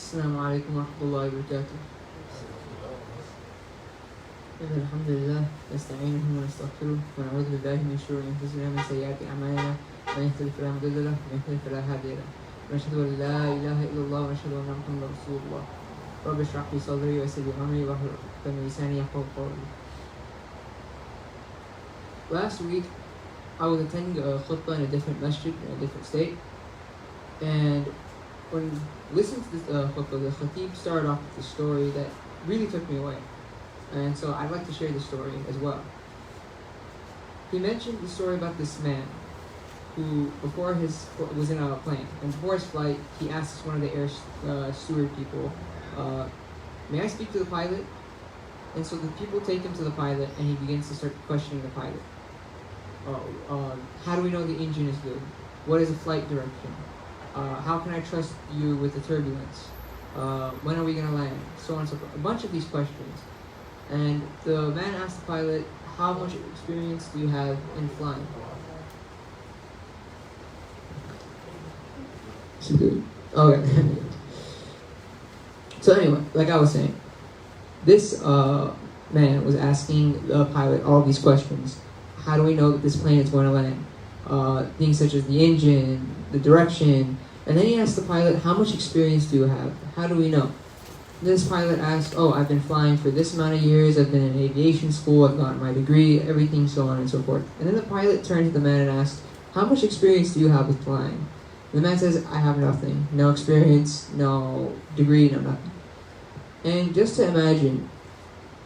السلام عليكم ورحمة الله وبركاته. إن الحمد لله نستعينه ونستغفره ونعوذ بالله من شرور أنفسنا ومن سيئات أعمالنا، من يهده فلا مضل له ومن يضلل فلا هادي له، ونشهد أن لا إله إلا الله ونشهد أن محمدا رسول الله. رب اشرح لي صدري ويسر لي أمري واحلل عقدة من لساني يفقهوا قولي. Last week, I was attending a khutbah in a different masjid, in a different state, and when listening to this khutbah, the khatib started off with a story that really took me away. And so I'd like to share the story as well. He mentioned the story about this man who, before was in a plane, and before his flight, he asks one of the air steward people, may I speak to the pilot? And so the people take him to the pilot, and he begins to start questioning the pilot. How do we know the engine is good? What is the flight direction? How can I trust you with the turbulence? When are we going to land? So on and so forth. A bunch of these questions. And the man asked the pilot, how much experience do you have in flying? Okay. So anyway, like I was saying, this man was asking the pilot all these questions. How do we know that this plane is going to land? Things such as the engine, the direction. And then he asked the pilot, how much experience do you have? How do we know? This pilot asked, I've been flying for this amount of years, I've been in aviation school, I've gotten my degree, everything, so on and so forth. And then the pilot turned to the man and asked, how much experience do you have with flying? And the man says, I have nothing. No experience, no degree, no nothing. And just to imagine,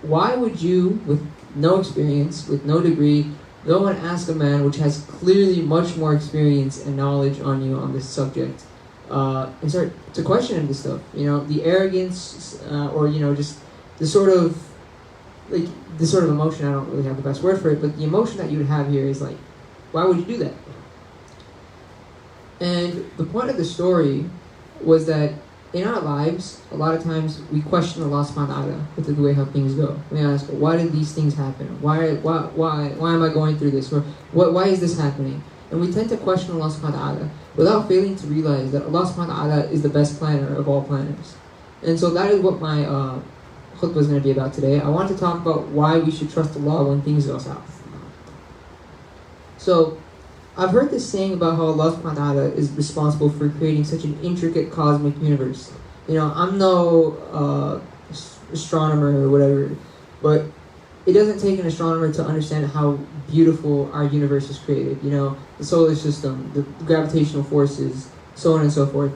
why would you, with no experience, with no degree, go and ask a man which has clearly much more experience and knowledge on you on this subject, and start to question this stuff? The arrogance, or just the sort of emotion. I don't really have the best word for it, but the emotion that you would have here is like, why would you do that? And the point of the story was that in our lives, a lot of times we question Allah subhanahu wa ta'ala with the way how things go. We ask, why did these things happen? Why am I going through this? Or why is this happening? And we tend to question Allah subhanahu wa ta'ala without failing to realize that Allah subhanahu wa ta'ala is the best planner of all planners. And so that is what my khutbah is going to be about today. I want to talk about why we should trust Allah when things go south. So, I've heard this saying about how Allah subhanahu wa ta'ala is responsible for creating such an intricate cosmic universe. I'm no astronomer or whatever, but it doesn't take an astronomer to understand how beautiful our universe is created. The solar system, the gravitational forces, so on and so forth.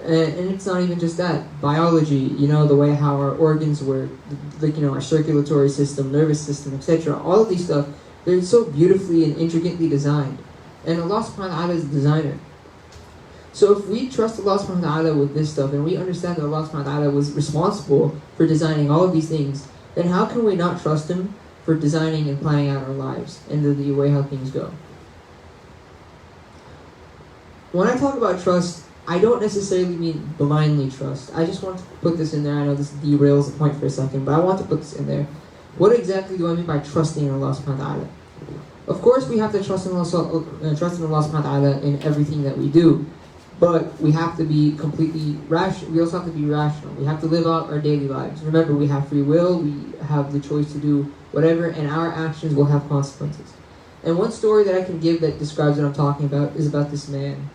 And it's not even just that. Biology, the way how our organs work, our circulatory system, nervous system, etc. All of these stuff, they're so beautifully and intricately designed. And Allah subhanahu wa ta'ala is the designer. So if we trust Allah subhanahu wa ta'ala with this stuff, and we understand that Allah subhanahu wa ta'ala was responsible for designing all of these things, then how can we not trust Him for designing and planning out our lives and the way how things go? When I talk about trust, I don't necessarily mean blindly trust. I just want to put this in there. I know this derails the point for a second, but I want to put this in there. What exactly do I mean by trusting in Allah subhanahu wa ta'ala? Of course, we have to trust in Allah subhanahu wa ta'ala in everything that we do, but we have to be completely rational. We also have to be rational. We have to live out our daily lives. Remember, we have free will, we have the choice to do whatever, and our actions will have consequences. And one story that I can give that describes what I'm talking about is about this man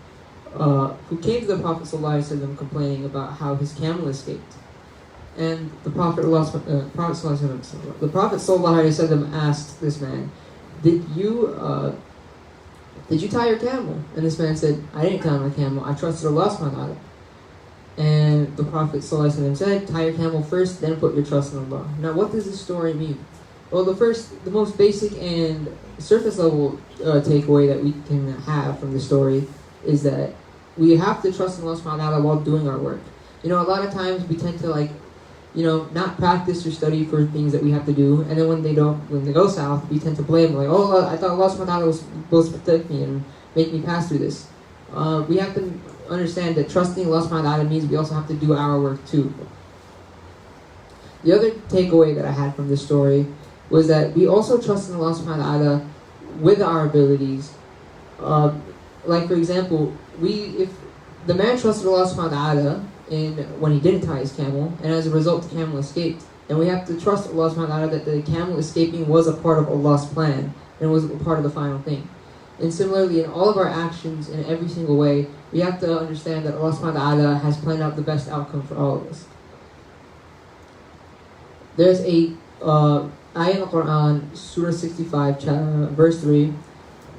who came to the Prophet ﷺ complaining about how his camel escaped. And the Prophet ﷺ asked this man, Did you tie your camel? And this man said, I didn't tie my camel. I trusted Allah subhanahu wa ta'ala. And the Prophet ﷺ said, tie your camel first, then put your trust in Allah. Now, what does this story mean? Well, the most basic and surface level takeaway that we can have from the story is that we have to trust in Allah subhanahu wa ta'ala while doing our work. A lot of times we tend to not practice or study for things that we have to do, and then when they go south, we tend to blame, I thought Allah subhanahu wa ta'ala was supposed to protect me and make me pass through this. We have to understand that trusting Allah subhanahu wa ta'ala means we also have to do our work too. The other takeaway that I had from this story was that we also trust in Allah subhanahu wa ta'ala with our abilities. Like for example, if the man trusted Allah subhanahu wa ta'ala in when he didn't tie his camel, and as a result the camel escaped. And we have to trust Allah subhanahu wa ta'ala that the camel escaping was a part of Allah's plan and was a part of the final thing. And similarly, in all of our actions, in every single way, we have to understand that Allah subhanahu wa ta'ala has planned out the best outcome for all of us. There's a ayah in the Quran, Surah 65, verse 3,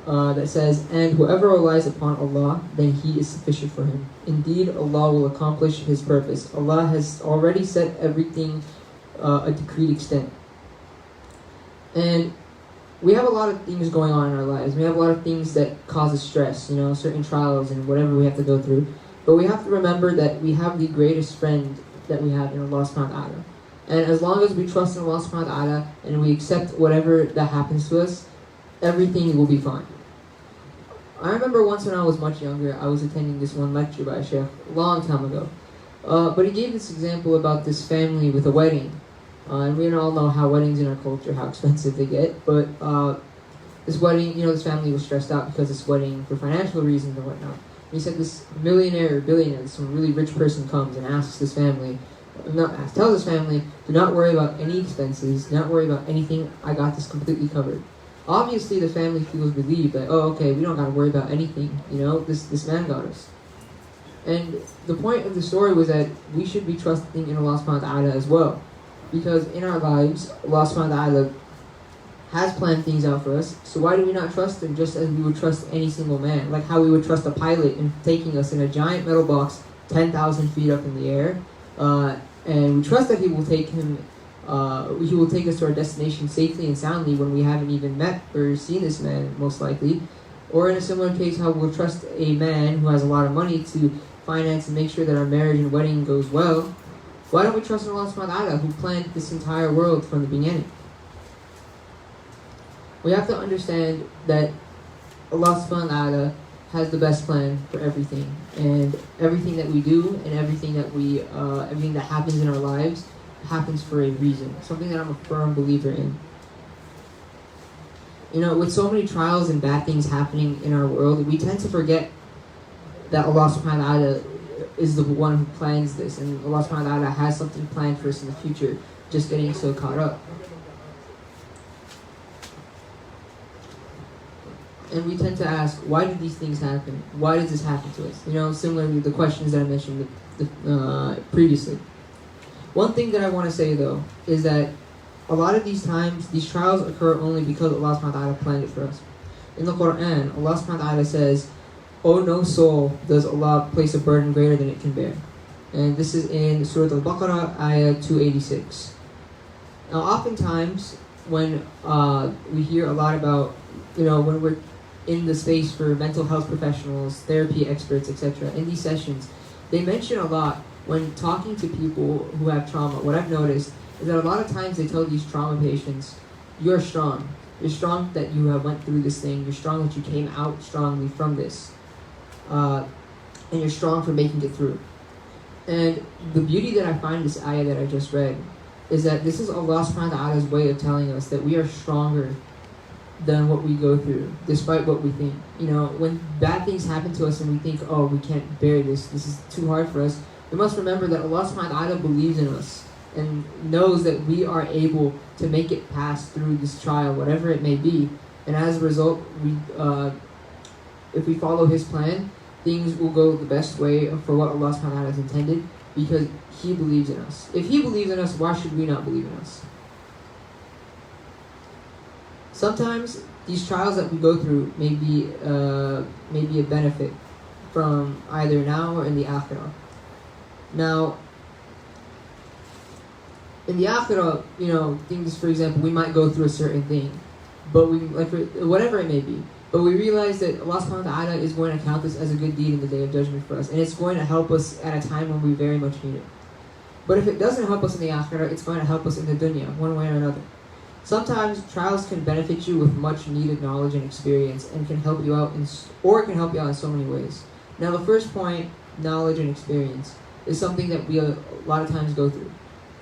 that says, "And whoever relies upon Allah, then He is sufficient for him. Indeed, Allah will accomplish His purpose. Allah has already set everything a decreed extent." And we have a lot of things going on in our lives. We have a lot of things that cause us stress, certain trials and whatever we have to go through. But we have to remember that we have the greatest friend that we have in Allah subhanahu wa ta'ala. And as long as we trust in Allah subhanahu wa ta'ala and we accept whatever that happens to us, everything will be fine. I remember once when I was much younger, I was attending this one lecture by a sheikh a long time ago. But he gave this example about this family with a wedding. And we all know how weddings in our culture, how expensive they get. But this wedding, this family was stressed out because this wedding, for financial reasons and whatnot. And he said this millionaire or billionaire, some really rich person comes and asks this family, tells this family, do not worry about any expenses, do not worry about anything, I got this completely covered. Obviously the family feels relieved that, oh okay, we don't got to worry about anything, this man got us. And the point of the story was that we should be trusting in Allah subhanahu wa ta'ala as well. Because in our lives, Allah subhanahu wa ta'ala has planned things out for us, so why do we not trust Him just as we would trust any single man? Like how we would trust a pilot in taking us in a giant metal box 10,000 feet up in the air, and we trust that He will take us to our destination safely and soundly when we haven't even met or seen this man, most likely. Or in a similar case, how we'll trust a man who has a lot of money to finance and make sure that our marriage and wedding goes well. Why don't we trust in Allah subhanahu wa ta'ala who planned this entire world from the beginning? We have to understand that Allah subhanahu wa ta'ala has the best plan for everything. And everything that we do and everything that happens in our lives happens for a reason. Something that I'm a firm believer in. With so many trials and bad things happening in our world, we tend to forget that Allah subhanahu wa ta'ala is the one who plans this, and Allah subhanahu wa ta'ala has something planned for us in the future, just getting so caught up. And we tend to ask, why did these things happen? Why does this happen to us? Similarly the questions that I mentioned previously. One thing that I want to say though, is that a lot of these times, these trials occur only because Allah subhanahu wa ta'ala planned it for us. In the Quran, Allah subhanahu wa ta'ala says, "Oh, no soul does Allah place a burden greater than it can bear." And this is in Surah Al-Baqarah, ayah 286. Now, oftentimes, when we hear a lot about, when we're in the space for mental health professionals, therapy experts, etc., in these sessions, they mention a lot when talking to people who have trauma. What I've noticed is that a lot of times they tell these trauma patients, you're strong. You're strong that you have went through this thing. You're strong that you came out strongly from this. And you're strong for making it through. And the beauty that I find in this ayah that I just read is that this is Allah subhanahu wa ta'ala's way of telling us that we are stronger than what we go through, despite what we think. When bad things happen to us and we think, oh, we can't bear this is too hard for us, we must remember that Allah subhanahu wa ta'ala believes in us and knows that we are able to make it pass through this trial, whatever it may be. And as a result, if we follow His plan, things will go the best way for what Allah subhanahu wa ta'ala has intended, because He believes in us. If He believes in us, why should we not believe in us? Sometimes these trials that we go through may be a benefit from either now or in the akhirah. Now, in the akhirah, things, for example, we might go through a certain thing, but whatever it may be, but we realize that Allah subhanahu wa ta'ala is going to count this as a good deed in the Day of Judgment for us, and it's going to help us at a time when we very much need it. But if it doesn't help us in the akhirah, it's going to help us in the dunya, one way or another. Sometimes trials can benefit you with much needed knowledge and experience, and can help you out in so many ways. Now, the first point, knowledge and experience, is something that we a lot of times go through.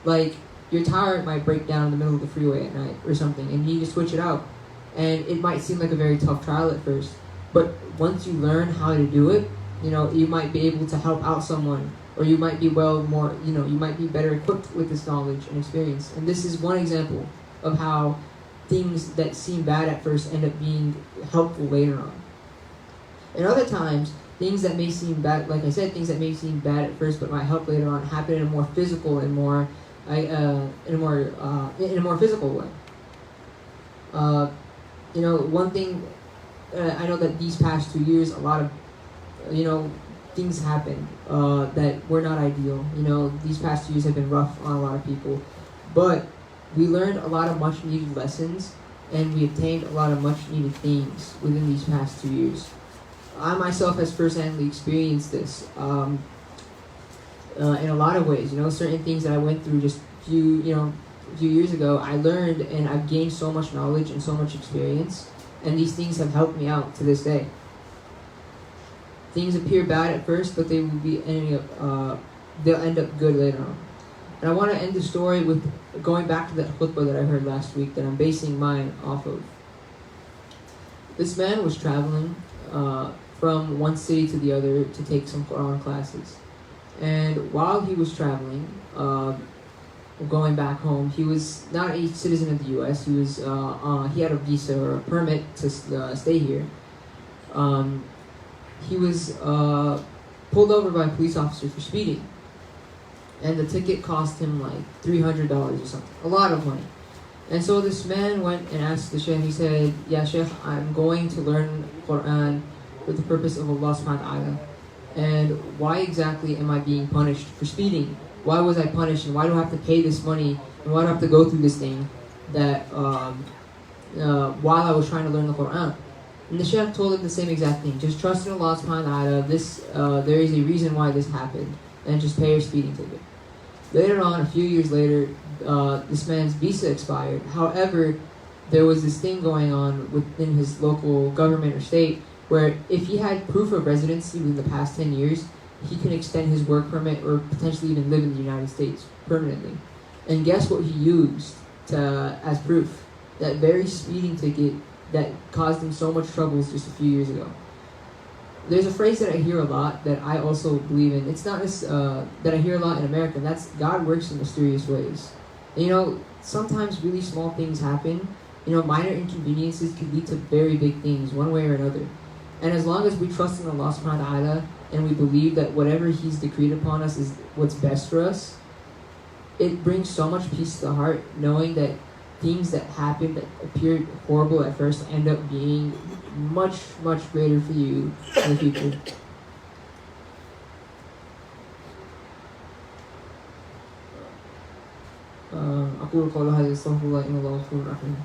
Like, your tire might break down in the middle of the freeway at night or something, and you need to switch it out. And it might seem like a very tough trial at first, but once you learn how to do it, You might be able to help out someone, or you might be you might be better equipped with this knowledge and experience. And this is one example of how things that seem bad at first end up being helpful later on. And other times, things that may seem bad, like I said, things that may seem bad at first but might help later on, happen in a more physical and more, in a more physical way. One thing, I know that these past 2 years, a lot of, things happened that were not ideal. These past 2 years have been rough on a lot of people, but we learned a lot of much needed lessons, and we obtained a lot of much needed things within these past 2 years. I myself has firsthand experienced this in a lot of ways. Certain things that I went through just a few years ago, I learned, and I've gained so much knowledge and so much experience, and these things have helped me out to this day. Things appear bad at first, but they will be they'll end up good later on. And I want to end the story with going back to that khutbah that I heard last week that I'm basing mine off of. This man was traveling from one city to the other to take some Quran classes. And while he was traveling, going back home, he was not a citizen of the U.S. He had a visa or a permit to stay here. He was pulled over by a police officer for speeding, and the ticket cost him like $300 or something, a lot of money. And so this man went and asked the Shaykh. He said, "Ya Shaykh, I'm going to learn Quran for the purpose of Allah subhanahu wa ta'ala. And why exactly am I being punished for speeding? Why was I punished, and why do I have to pay this money, and why do I have to go through this thing that while I was trying to learn the Quran?" And the Shaykh told him the same exact thing. Just trust in Allah subhanahu wa ta'ala. There is a reason why this happened, and just pay your speeding ticket. Later on, a few years later, this man's visa expired. However, there was this thing going on within his local government or state where if he had proof of residency within the past 10 years, he can extend his work permit or potentially even live in the United States permanently. And guess what he used as proof? That very speeding ticket that caused him so much troubles just a few years ago. There's a phrase that I hear a lot that I also believe in. It's not just that I hear a lot in America. And that's God works in mysterious ways. And, sometimes really small things happen. Minor inconveniences can lead to very big things, one way or another. And as long as we trust in Allah subhanahu wa ta'ala and we believe that whatever He's decreed upon us is what's best for us, it brings so much peace to the heart, knowing that things that happen that appear horrible at first end up being much, much greater for you and the future. أقول قولي هذا أستغفر الله إن الله غفور رحيم.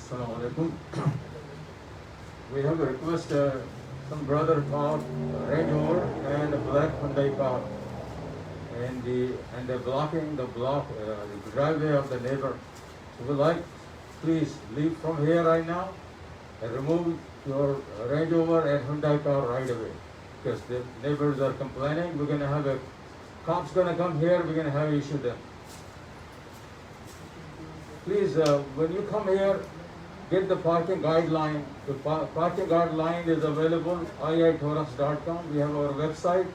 Assalamu alaikum. We have a request, some brother found Range Rover and a black Hyundai car, and they're blocking the driveway of the neighbor. So we like, please leave from here right now and remove your Range Rover and Hyundai car right away, because the neighbors are complaining. We're gonna have cops gonna come here. We're gonna have issue them. Please, when you come here, get the parking guideline. The parking guideline is available iitourist.com. We have our website.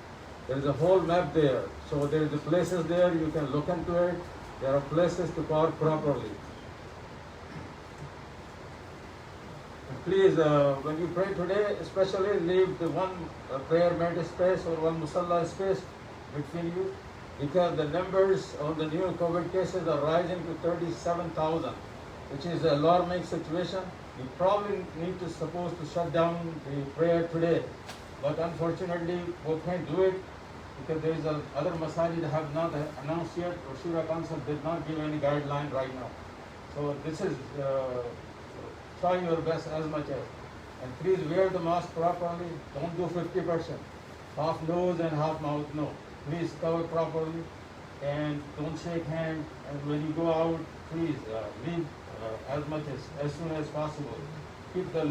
There is a whole map there. So there are the places there, you can look into it. There are places to park properly. And please, when you pray today, especially leave the one prayer mat space or one musalla space between you, because the numbers of the new COVID cases are rising to 37,000. Which is an alarming situation. We probably supposed to shut down the prayer today, but unfortunately we can't do it because there is other masajid have not announced yet, or Shura Council did not give any guideline right now. So this is try your best as much as, and please wear the mask properly. Don't do 50%, half nose and half mouth. No, please cover properly, and don't shake hands. And when you go out, please leave as much as soon as possible. Keep the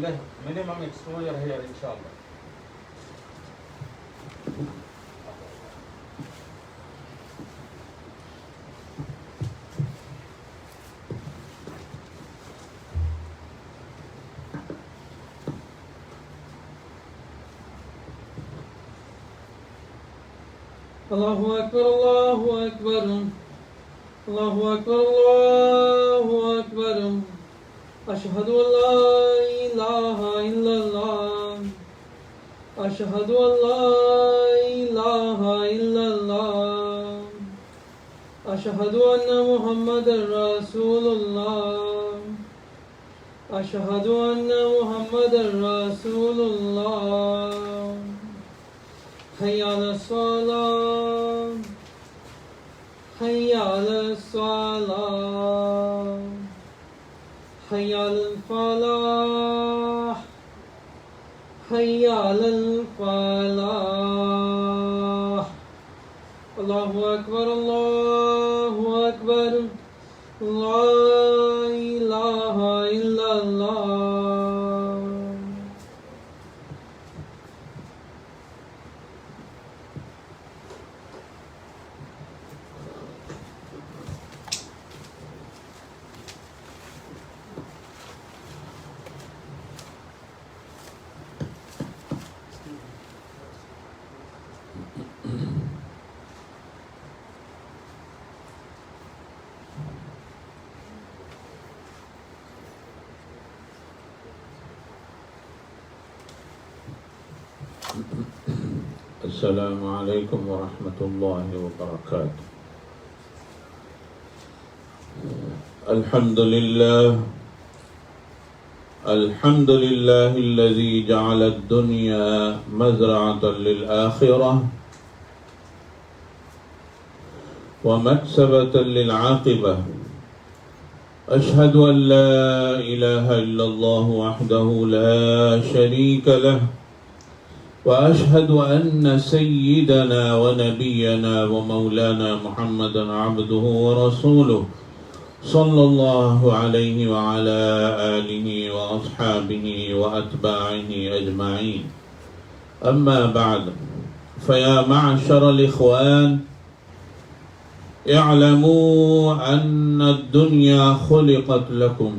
minimum exposure here, inshallah. Allahu Akbar, Allahu Akbar, Allahu Akbar, Allahu Akbar. Ashhadu an la ilaha illallah. Ashhadu an la ilaha illallah. Ashhadu anna Muhammadar Rasulullah. Ashhadu anna Muhammadar Rasulullah. Hayya ala salah, hayya ala salah, hayya ala falah, hayya ala falah. Allahu Akbar, Allahu Akbar, la ilaha illallah. السلام عليكم ورحمة الله وبركاته. الحمد لله الذي جعل الدنيا مزرعة للآخرة ومكسبة للعاقبة. أشهد أن لا إله إلا الله وحده لا شريك له، وأشهد أن سيدنا ونبينا ومولانا محمدا عبده ورسوله صلى الله عليه وعلى آله وأصحابه وأتباعه أجمعين. أما بعد، فيا معشر الإخوان، اعلموا أن الدنيا خلقت لكم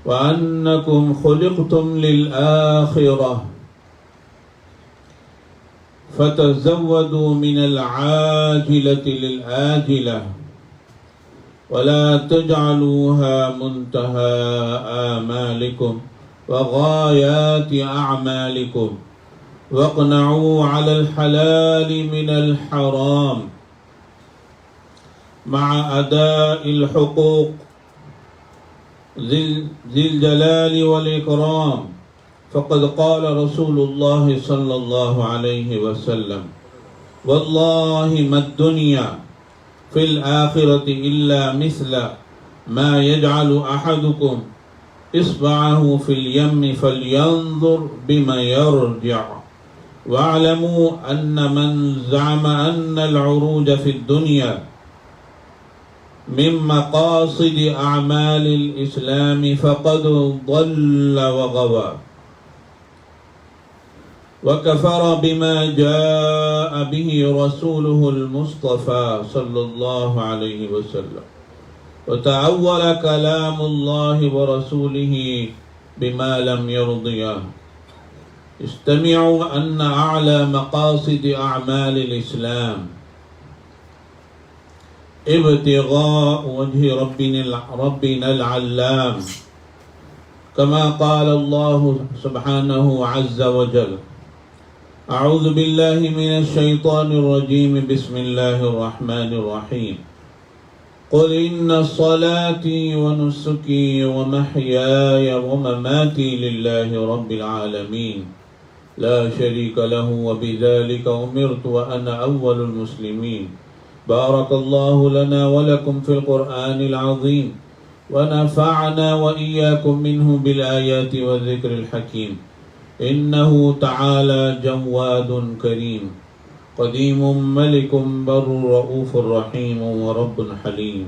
وأنكم خلقتم للآخرة، فتزودوا من العاجلة للآجلة، ولا تجعلوها منتهى آمالكم وغايات أعمالكم، واقنعوا على الحلال من الحرام مع أداء الحقوق ذي الجلال والإكرام. فقد قال رسول الله صلى الله عليه وسلم: والله ما الدنيا في الآخرة إلا مثل ما يجعل أحدكم إصبعه في اليم فلينظر بما يرجع. واعلموا أن من زعم أن العروج في الدنيا من مقاصد أعمال الإسلام فقد ضل وغوى، وكفر بما جاء به رسوله المصطفى صلى الله عليه وسلم، وتأول كلام الله ورسوله بما لم يرضيه. استمعوا أن أعلى مقاصد أعمال الإسلام ابتغاء وجه ربنا العلام، كما قال الله سبحانه عز وجل: أعوذ بالله من الشيطان الرجيم، بسم الله الرحمن الرحيم. قل إن صلاتي ونسكي ومحياي ومماتي لله رب العالمين لا شريك له وبذلك أمرت وأنا أول المسلمين. بارك الله لنا ولكم في القرآن العظيم ونفعنا وإياكم منه بالآيات والذكر الحكيم. إنه تعالى جواد كريم قديم ملك بر رؤوف رحيم ورب حليم.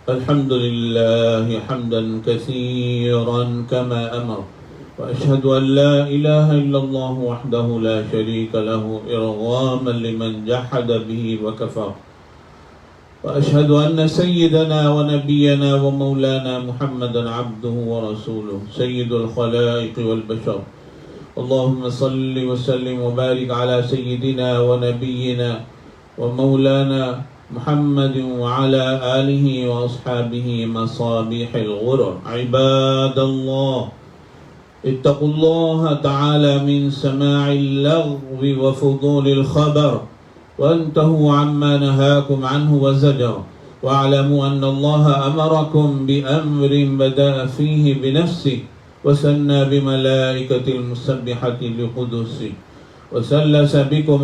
الحمد لله حمدا كثيرا كما أمر، وأشهد أن لا إله إلا الله وحده لا شريك له إرغاما لمن جحد به وكفر، وأشهد أن سيدنا ونبينا ومولانا محمدا عبده ورسوله سيد الخلائق والبشر. اللهم صل وسلم وبارك على سيدنا ونبينا ومولانا محمد وعلى آله وأصحابه مصابيح الغرر. عباد الله اتقوا الله تعالى من سماع اللغو وفضول الخبر وانتهوا عما نهاكم عنه وزجر، واعلموا أن الله أمركم بأمر بدأ فيه بنفسه وثنى بملائكة المسبحة لقدسه، وثلث بكم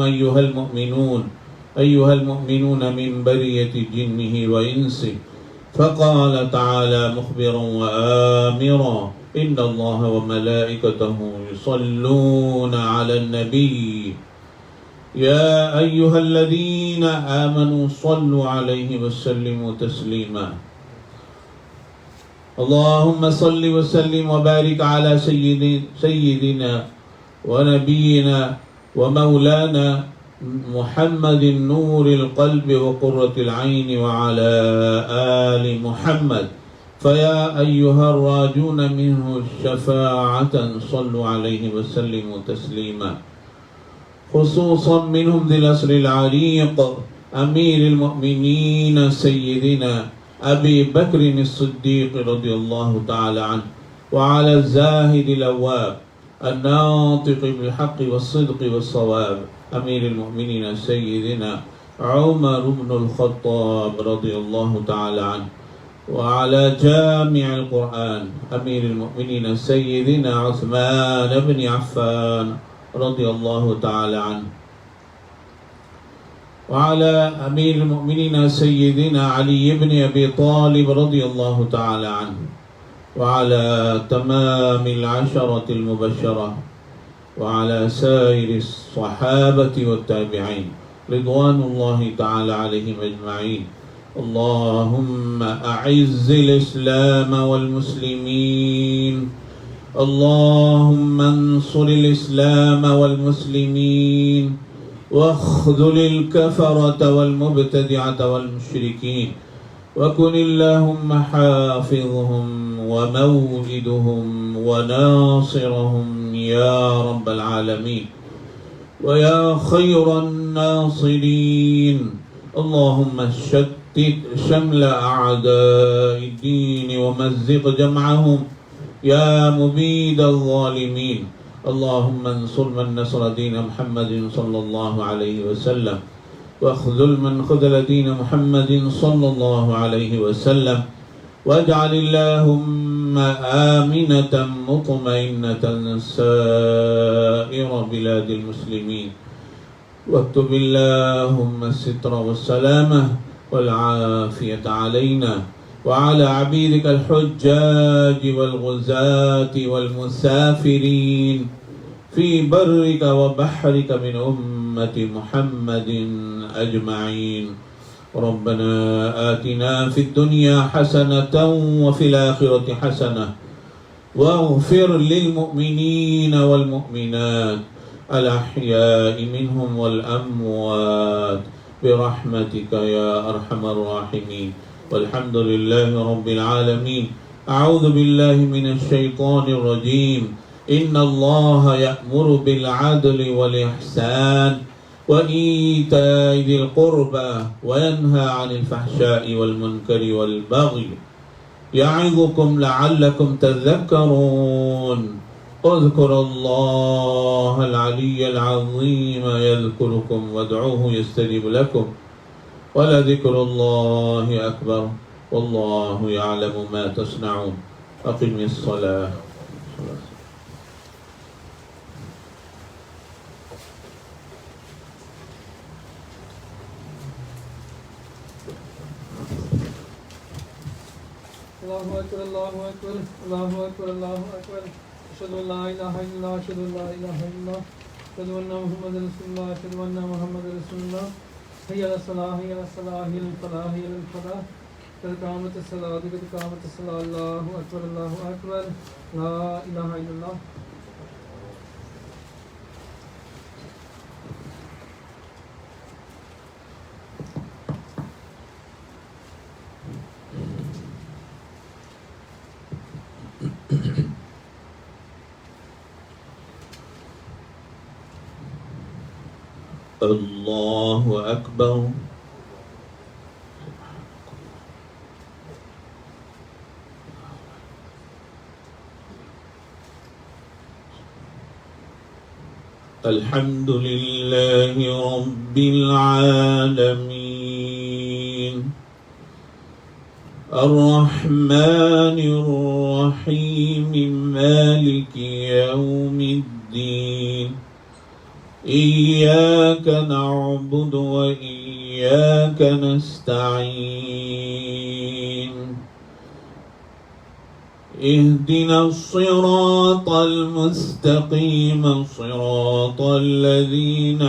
أيها المؤمنون من برية جنه وإنسه، فقال تعالى مخبرا وآمرا: إن الله وملائكته يصلون على النبي يا أيها الذين آمنوا صلوا عليه وسلموا تسليما. اللهم صل وسلم وبارك على سيدنا ونبينا ومولانا محمد نور القلب وقرة العين وعلى آل محمد، فيا أيها الراجون منه الشفاعة صلوا عليه وسلموا تسليما. خصوصا منهم ذي الأسر العريق أمير المؤمنين سيدنا أبي بكر الصديق رضي الله تعالى عنه، وعلى الزاهد الأواب الناطق بالحق والصدق والصواب أمير المؤمنين سيدنا عمر بن الخطاب رضي الله تعالى عنه، وعلى جامع القرآن أمير المؤمنين سيدنا عثمان بن عفان رضي الله تعالى عنه، وعلى أمير المؤمنين سيدنا علي بن أبي طالب رضي الله تعالى عنه، وعلى تمام العشرة المبشرة، وعلى سائر الصحابة والتابعين رضوان الله تعالى عليهم أجمعين. اللهم أعز الإسلام والمسلمين، اللهم انصر الإسلام والمسلمين، واخذل الكفرة والمبتدعة والمشركين، وكن اللهم حافظهم وموئدهم وناصرهم يا رب العالمين ويا خير الناصرين. اللهم شتت شمل أعداء الدين ومزق جمعهم يا مبيد الظالمين. اللهم انصر من نصر دين محمد صلى الله عليه وسلم، واخذل من خذل دين محمد صلى الله عليه وسلم، واجعل اللهم آمنة مطمئنة سائر بلاد المسلمين، واكتب اللهم الستر والسلامة والعافية علينا وعلى عبيدك الحجاج والغزاة والمسافرين في برك وبحرك من أمة محمد أجمعين. ربنا آتنا في الدنيا حسنة وفي الآخرة حسنة واغفر للمؤمنين والمؤمنات الأحياء منهم والأموات برحمتك يا أرحم الراحمين. والحمد لله رب العالمين. أعوذ بالله من الشيطان الرجيم. إن الله يأمر بالعدل والإحسان وإيتاء ذي القربى وينهى عن الفحشاء والمنكر والبغي يعظكم لعلكم تذكرون اذكروا الله العلي العظيم يذكركم وادعوه يستجب لكم ولذكر الله أكبر والله يعلم ما تصنعون أقم الصلاة. الله أكبر الله أكبر الله أكبر الله أكبر أشهد أن لا إله إلا الله أشهد أن لا إله إلا الله أشهد أن محمدا رسول الله أشهد أن محمدا رسول الله حي على الصلاة حي على الصلاة حي على الفلاح حي على الفلاح قد قامت الصلاة قد قامت الصلاة الله أكبر الله أكبر لا إله إلا الله. الله أكبر. الحمد لله رب العالمين الرحمن الرحيم مالك يوم الدين إياك نعبد وإياك نستعين اهدنا الصراط المستقيم صراط الذين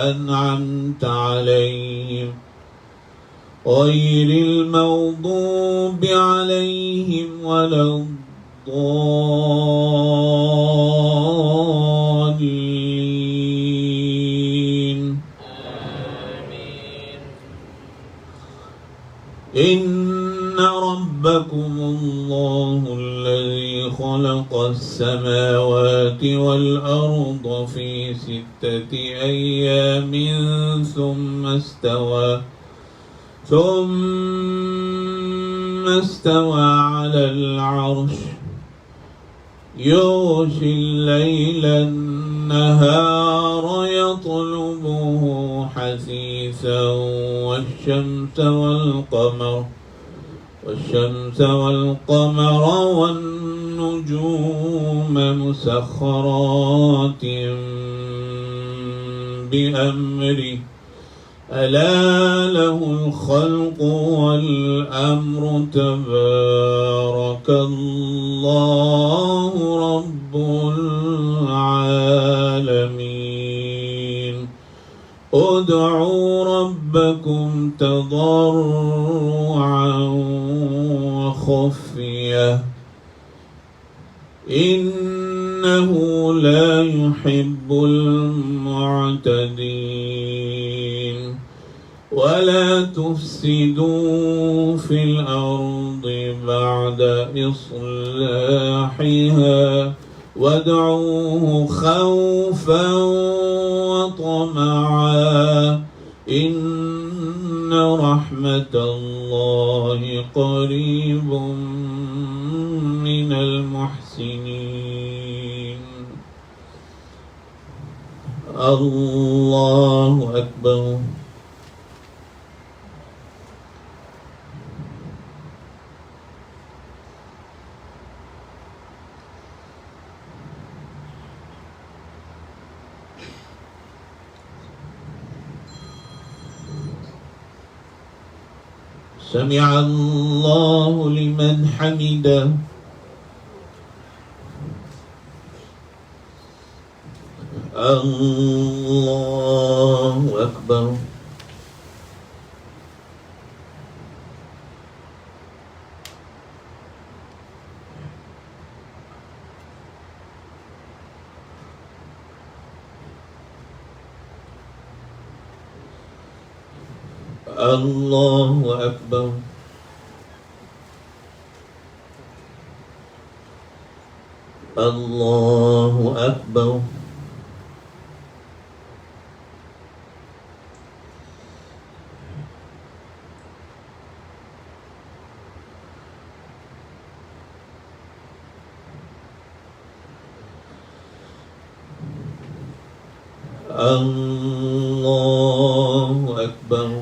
أنعمت عليهم غير المغضوب عليهم ولا الضالين إن ربكم الله الذي خلق السماوات والأرض في 6 أيام ثم استوى على العرش يغشي الليل النهار يطلبه حثيثا والشمس والقمر والنجوم مسخرات بأمره ألا له الخلق والأمر تبارك الله رب العالمين ادعوا ربكم تضرعا وخفية إنه لا يحب المعتدين ولا تفسدوا في الأرض بعد إصلاحها وادعوه خوفا وطمعا إن رحمة الله قريب من المحسنين. الله أكبر. سمع الله لمن حمده. الله أكبر. الله أكبر. الله أكبر. الله أكبر.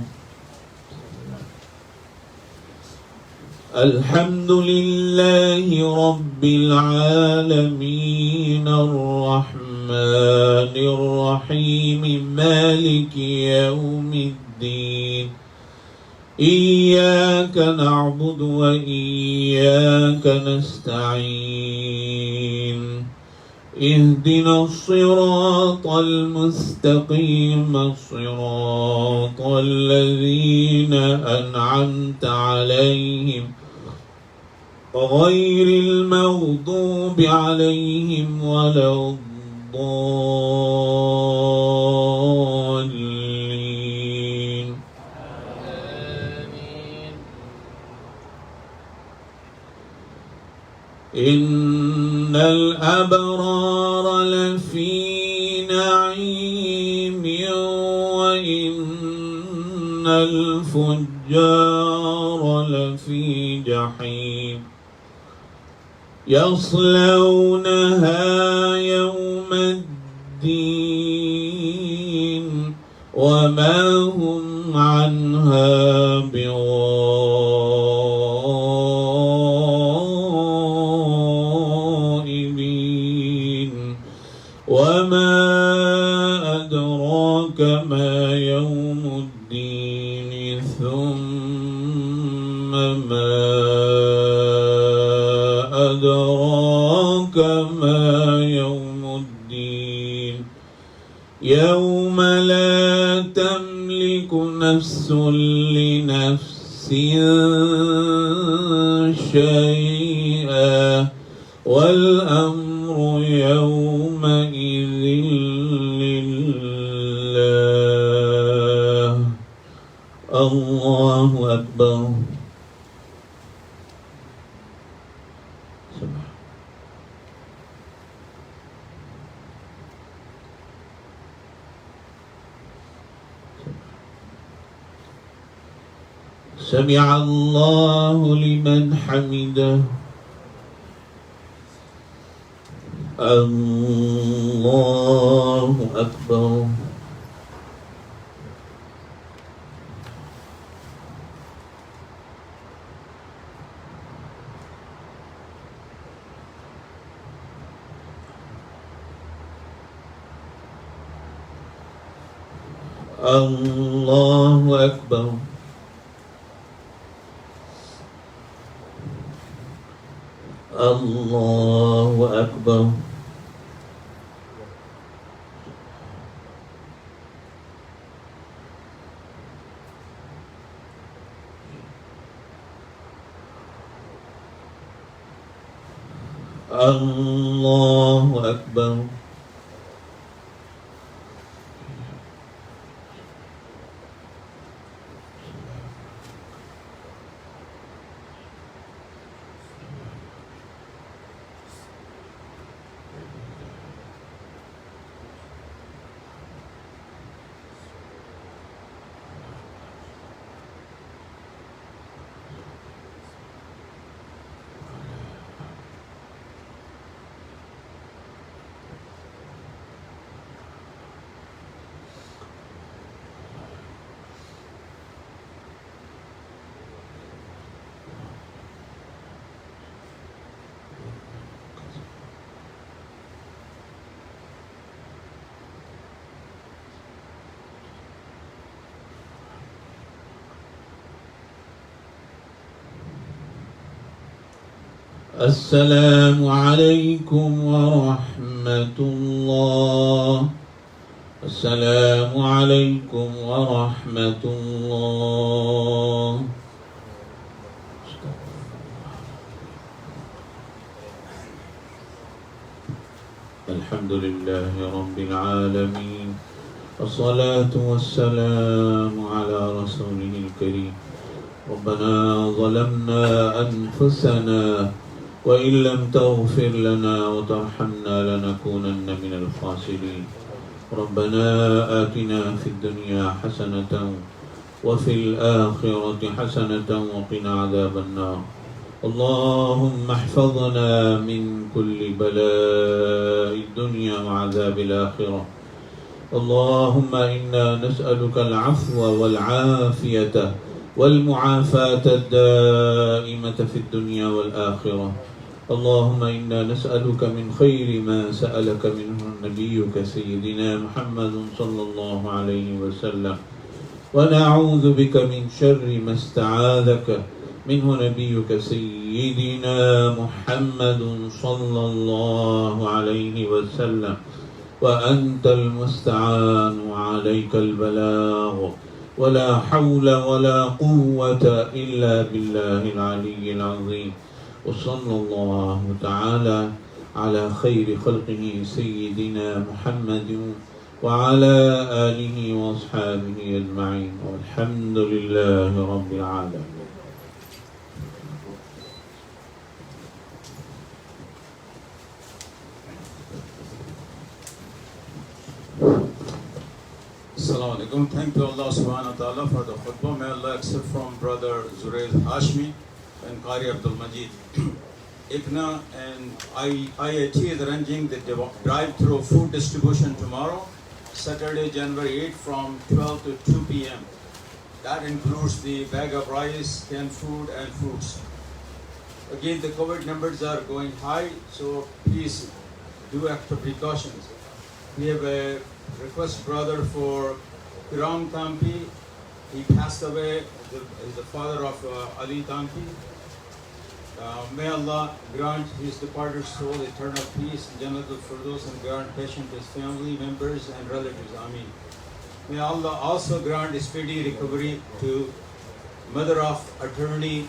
الحمد لله رب العالمين الرحمن الرحيم مالك يوم الدين إياك نعبد وإياك نستعين اهدنا الصراط المستقيم صراط الذين أنعمت عليهم غير المغضوب عليهم ولا الضالين. آمين. إن الأبرار لفي نعيم وإن الفجار لفي جحيم يصلونها يوم الدين وما هم عنها بغائبين. وما أدراك ما يوم الدين ثم ما أدراك ما يوم الدين يوم لا تملك نفس لنفس شيئا والأمر يومئذ لله. الله أكبر. سمع الله لمن حمده. الله أكبر. الله أكبر. الله أكبر. الله أكبر. السلام عليكم ورحمة الله. السلام عليكم ورحمة الله. الحمد لله رب العالمين والصلاة والسلام على رسوله الكريم. ربنا ظلمنا أنفسنا وإن لم تغفر لنا وترحمنا لنكونن من الخاسرين. ربنا آتنا في الدنيا حسنة وفي الآخرة حسنة وقنا عذاب النار. اللهم احفظنا من كل بلاء الدنيا وعذاب الآخرة. اللهم إنا نسألك العفو والعافية والمعافاة الدائمة في الدنيا والآخرة. اللهم إنا نسألك من خير ما سألك منه نبيك سيدنا محمد صلى الله عليه وسلم، ونعوذ بك من شر ما استعاذك منه نبيك سيدنا محمد صلى الله عليه وسلم، وأنت المستعان وعليك البلاغ، ولا حول ولا قوة إلا بالله العلي العظيم. وصلى الله تعالى على خير خلقه سيدنا محمد وعلى آله وأصحابه أجمعين، والحمد لله رب العالمين. Assalamu alaikum. Thank you Allah subhanahu wa ta'ala for the khutbah. May Allah accept from brother Zoraiz Hashmi and Qari Abdul Majid. ICNA and IIT is arranging the drive-through food distribution tomorrow, Saturday, January 8 from 12 to 2 p.m. That includes the bag of rice, canned food and fruits. Again, the COVID numbers are going high, so please do extra precautions. We have a request brother for Piram Tampi. He passed away, is the father of Ali Tampi. May Allah grant his departed soul eternal peace, Jannatul Firdaus, and grant patient his family members and relatives. Ameen. May Allah also grant speedy recovery to mother of attorney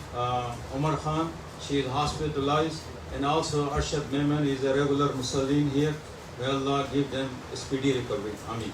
Omar Khan. She is hospitalized, and also Arshad Mehman is a regular Muslim here. May Allah give them a speedy recovery. Ameen.